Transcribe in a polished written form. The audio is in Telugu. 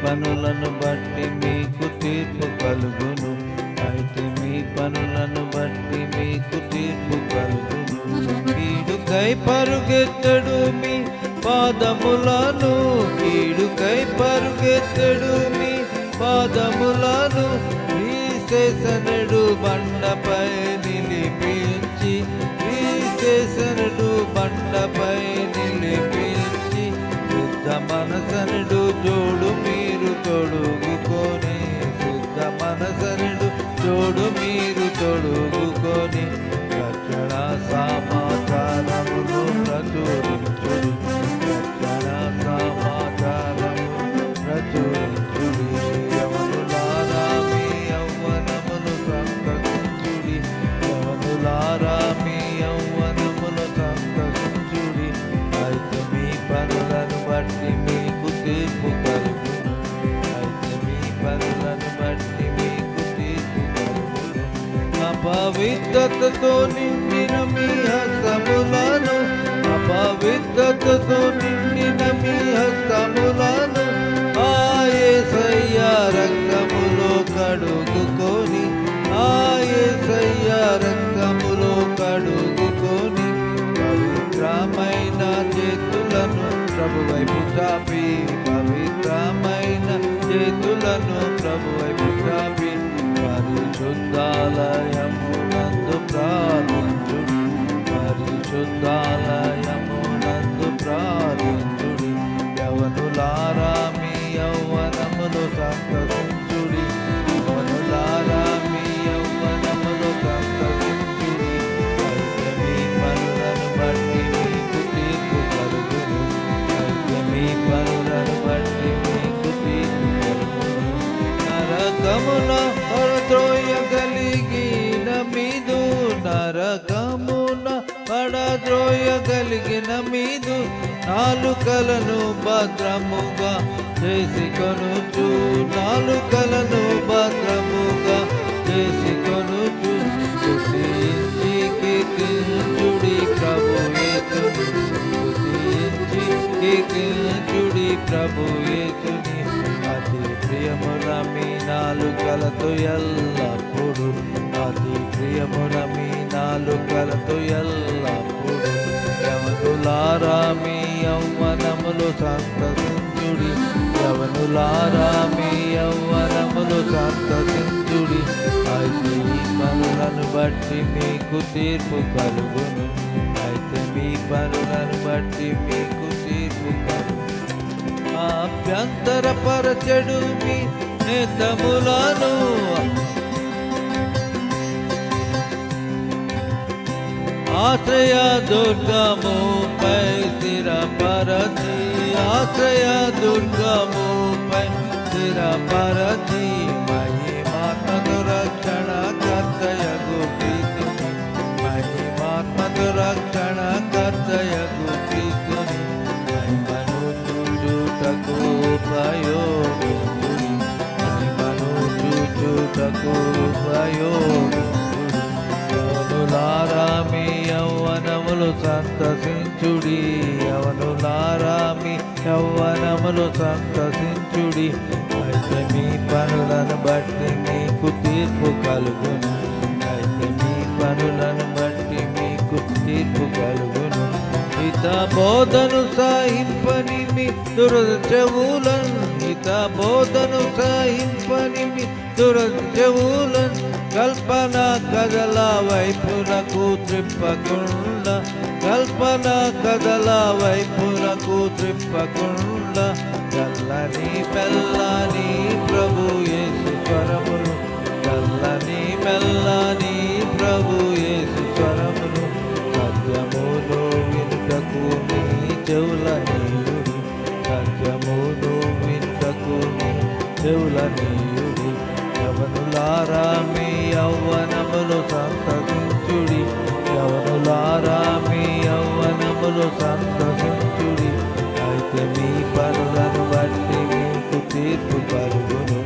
పనులను బట్టి మీకు తీర్పు కలుగును. అయితే మీ పనులను బట్టి మీకు తీర్పు కలుగును. కీడుకై పరుగెత్తడు మీ పాదములను, కీడుకై పరుగెత్తడు మీ పాదములను. విశేషణుడు బండపై నిలిపించి, విశేషణుడు బండపై నిలిపించి, శుద్ధ మనసనుడు జోడు మీరు తొడుగుకొని, శుద్ధ మనసనుడు జోడు మీరు తొడుగుకొని, రక్షణ సమాచారములు ప్రచురించుడి, రక్షణ సమాచారము ప్రచురించుడి. యవనులారా మీ యవ్వనములు సంతసించుడి, యవనులారా మీ యవ్వనములు సంతసించుడి. అయితే మీ పనులను బట్టి మీకు తీర్పు కలుగును, అయితే మీ పనులను బట్టి మీకు తీర్పు కలుగును. అపవిత్రతతో నిండిన మీ హస్తములను, అపవిత్రతతో నిండిన మీ హస్తములను ఆ యేసయ్య రక్తములో కడుగుకొని, ఆ యేసయ్య రక్తములో కడుగుకొని, పవిత్రమైన చేతులను ప్రభువైపు చాపి, పవిత్రమైన చేతులను ప్రభువైపు చాపి, పరిశుద్ధాలయమునందు ప్రార్థించుడి, పరిశుద్ధాలయమునందు ప్రార్థించుడి. యవనులారా మీ యవ్వనములు సంతసించుడి, యవనులారా మీ యవ్వనములు సంతసించుడి. అయితే మీ పనులను బట్టి మీకు తీర్పు కలుగును, అయితే మీ పనులను బట్టి మీకు తీర్పు కలుగును. నరకమున పడద్రోయగలిగిన మీదు, నరకమున పడద్రోయగలిగిన మీదు నాలుకలను భద్రముగా చేసుకొనుచు, నాలుకలను భద్రముగా చేసుకొనుచు, స్తుతించి కీర్తించుడి ప్రభు యేసుని, స్తుతించి కీర్తించుడి ప్రభు యేసుని. అతి ప్రియమున మీ నాలుకలతో ఎల్లప్పుడు, అతి ప్రియమున మీ నాలుకలతో ఎల్లప్పుడు. యవనులారా మీ యవ్వనములు సంతసించుడి, యవనులారా మీ యవ్వనములు సంతసించుడి. అయితే ఈ పనులను బట్టి మీకు తీర్పు కలుగును, అయితే మీ పనులను బట్టి మీకు తీర్పు కలుగును. అభ్యంతరపరచెడు మీ నేతములను, ఆశ్రయ దుర్గముపై స్థిరపరచి, ఆశ్రయ దుర్గముపై స్థిరపరచి, మహిమాత్మక రక్షణ కర్తయగు క్రీస్తుని, మహిమాత్మక రక్షణ కర్తయగు క్రీస్తుని, మహిమను చూచుటకు ప్రయోగించుడి, మహిమను చూచుటకు ప్రయోగించుడి. యవనులారా మీ యవ్వనములు సంతసించుడి, యవనులారా మీ యవ్వనములు సంతసించుడి. అయితే మీ పనులను బట్టి మీకు తీర్పు కలుగును, అయితే మీ పనులను బట్టి మీకు తీర్పు కలుగును. హిత బోధను సహింపని మీ దురచెవులను, హిత బోధను సహింపని మీ దురచెవులను, కల్పన కథల వైపునకు త్రిప్పకుండా, కల్పన కథల వైపునకు త్రిప్పకుండా, చల్లని మెల్లని ప్రభు యేసు స్వరములు, చల్లని మెల్లని ప్రభు యేసు స్వరములు, సత్యమును వినుటకు మీ చెవులనీయుడి, సత్యమును వినుటకు మీ చెవులనీయుడి. యవనులారా మీ యవ్వనములు సంతసించుడి, యవనులారా మీ యవ్వనములు సంతసించుడి. అయితే మీ పనులను బట్టి మీకు తీర్పు కలుగును,